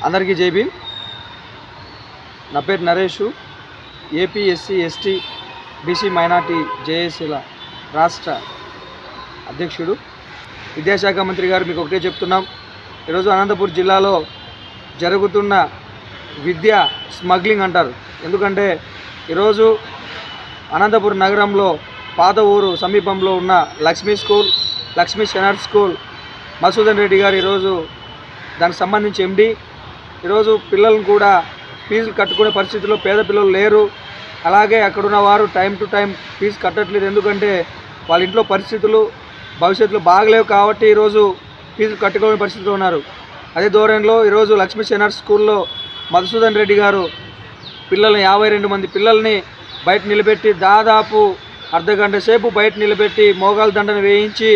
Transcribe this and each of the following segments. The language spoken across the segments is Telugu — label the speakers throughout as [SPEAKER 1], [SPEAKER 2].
[SPEAKER 1] అందరికీ జై భీమ్. నా పేరు Naresh. AP SC ST BC minority జేఏసీల రాష్ట్ర అధ్యక్షుడు. విద్యాశాఖ మంత్రి గారు మీకు ఒకటే చెప్తున్నాం, ఈరోజు అనంతపురం జిల్లాలో జరుగుతున్న విద్యా స్మగ్లింగ్ అంటారు. ఎందుకంటే ఈరోజు అనంతపురం నగరంలో పాత ఊరు సమీపంలో ఉన్న లక్ష్మీ స్కూల్, లక్ష్మీ సెనార్ స్కూల్ మసూదన్ రెడ్డి గారు ఈరోజు దానికి సంబంధించి ఎండి ఈరోజు పిల్లలను కూడా ఫీజులు కట్టుకునే పరిస్థితిలో పేద పిల్లలు లేరు. అలాగే అక్కడున్న వారు టైం టు టైం ఫీజు కట్టట్లేదు. ఎందుకంటే వాళ్ళ ఇంట్లో పరిస్థితులు భవిష్యత్తులో బాగలేవు కాబట్టి ఈరోజు ఫీజులు కట్టుకునే పరిస్థితిలో ఉన్నారు. అదే ధోరణిలో ఈరోజు లక్ష్మీ సెనార్ స్కూల్లో మధుసూదన్ రెడ్డి గారు పిల్లల్ని 52 మంది పిల్లల్ని బయట నిలబెట్టి దాదాపు అర్ధగంట సేపు బయట నిలబెట్టి మోగాల దండను వేయించి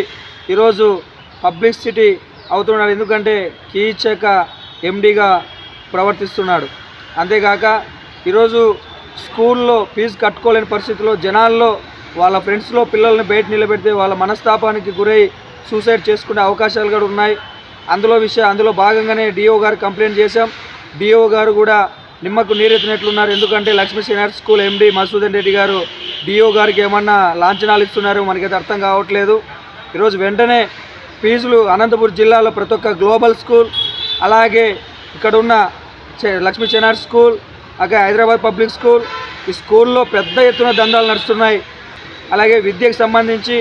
[SPEAKER 1] ఈరోజు పబ్లిసిటీ అవుతున్నాడు. ఎందుకంటే కీచక ఎండిగా ప్రవర్తిస్తున్నాడు. అంతేకాక ఈరోజు స్కూల్లో ఫీజు కట్టుకోలేని పరిస్థితిలో జనాల్లో వాళ్ళ ఫ్రెండ్స్లో పిల్లల్ని బయట నిలబెడితే వాళ్ళ మనస్తాపానికి గురై సూసైడ్ చేసుకునే అవకాశాలు కూడా ఉన్నాయి. అందులో భాగంగానే డిఓ గారు కంప్లైంట్ చేశాం. డిఓ గారు కూడా నిమ్మకు నీరెత్తినట్లున్నారు. ఎందుకంటే లక్ష్మీ సెనార్ స్కూల్ ఎండి మసూదన్ రెడ్డి గారు డిఓ గారికి ఏమన్నా లాంఛనాలు ఇస్తున్నారు మనకైతే అర్థం కావట్లేదు. ఈరోజు వెంటనే ఫీజులు అనంతపురం జిల్లాలో ప్రతి ఒక్క గ్లోబల్ స్కూల్, అలాగే ఇక్కడ ఉన్న లక్ష్మీ సెనార్ స్కూల్, అలాగే హైదరాబాద్ పబ్లిక్ స్కూల్, ఈ స్కూల్లో పెద్ద ఎత్తున దందాలు నడుస్తున్నాయి. అలాగే విద్యకు సంబంధించి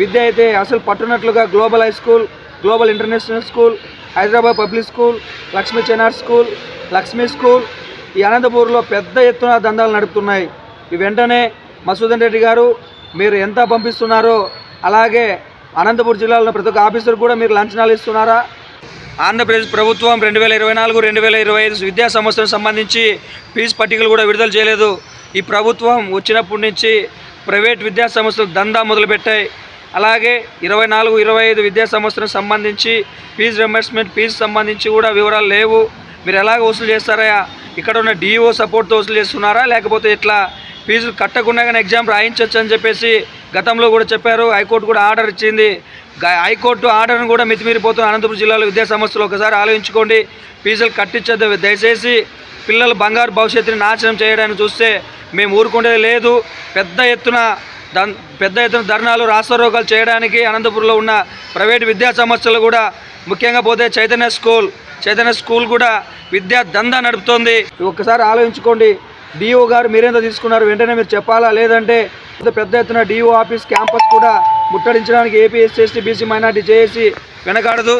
[SPEAKER 1] విద్య అయితే అసలు పట్టునట్లుగా global high school, global international school, Hyderabad public school, Lakshmi సెనార్ స్కూల్, లక్ష్మీ స్కూల్ ఈ అనంతపూర్లో పెద్ద ఎత్తున దందాలు నడుపుతున్నాయి. ఈ వెంటనే మసూదన్ రెడ్డి గారు మీరు ఎంత పంపిస్తున్నారో అలాగే అనంతపురం జిల్లాలో ప్రతి ఒక్క ఆఫీసర్ కూడా మీరు లంచనాలు ఇస్తున్నారా? ఆంధ్రప్రదేశ్ ప్రభుత్వం 2024-2025 విద్యా సంవత్సరం సంబంధించి ఫీజు పట్టికలు కూడా విడుదల చేయలేదు. ఈ ప్రభుత్వం వచ్చినప్పటి నుంచి ప్రైవేట్ విద్యా సంస్థలు దందా మొదలుపెట్టాయి. అలాగే 24-25 విద్యా సంవత్సరం సంబంధించి ఫీజు రియంబర్స్మెంట్ ఫీజు సంబంధించి కూడా వివరాలు లేవు. మీరు ఎలాగ వసూలు చేస్తారా? ఇక్కడ ఉన్న డిఓ సపోర్ట్తో వసూలు చేస్తున్నారా, లేకపోతే ఇట్లా ఫీజులు కట్టకుండా కానీ ఎగ్జామ్ రాయించవచ్చు అని చెప్పేసి గతంలో కూడా చెప్పారు. హైకోర్టు కూడా ఆర్డర్ ఇచ్చింది. హైకోర్టు ఆర్డర్ను కూడా మితిమీరిపోతున్న అనంతపురం జిల్లాలో విద్యా సంస్థలు ఒకసారి ఆలోచించుకోండి. ఫీజులు కట్టించద్దు. దయచేసి పిల్లలు బంగారు భవిష్యత్తుని నాశనం చేయడానికి చూస్తే మేము ఊరుకుండేది లేదు. పెద్ద ఎత్తున ధర్నాలు రాస్తారోకాలు చేయడానికి అనంతపురంలో ఉన్న ప్రైవేటు విద్యా సంస్థలు కూడా, ముఖ్యంగా పోతే చైతన్య స్కూల్ కూడా విద్యా దందా నడుపుతోంది. ఒక్కసారి ఆలోచించుకోండి. డిఓ గారు మీరేందో తీసుకున్నారు వెంటనే మీరు చెప్పాలా, లేదంటే పెద్ద ఎత్తున డిఓ ఆఫీస్ క్యాంపస్ కూడా ముట్టడించడానికి AP SC ST BC minority JAC వెనకాడదు.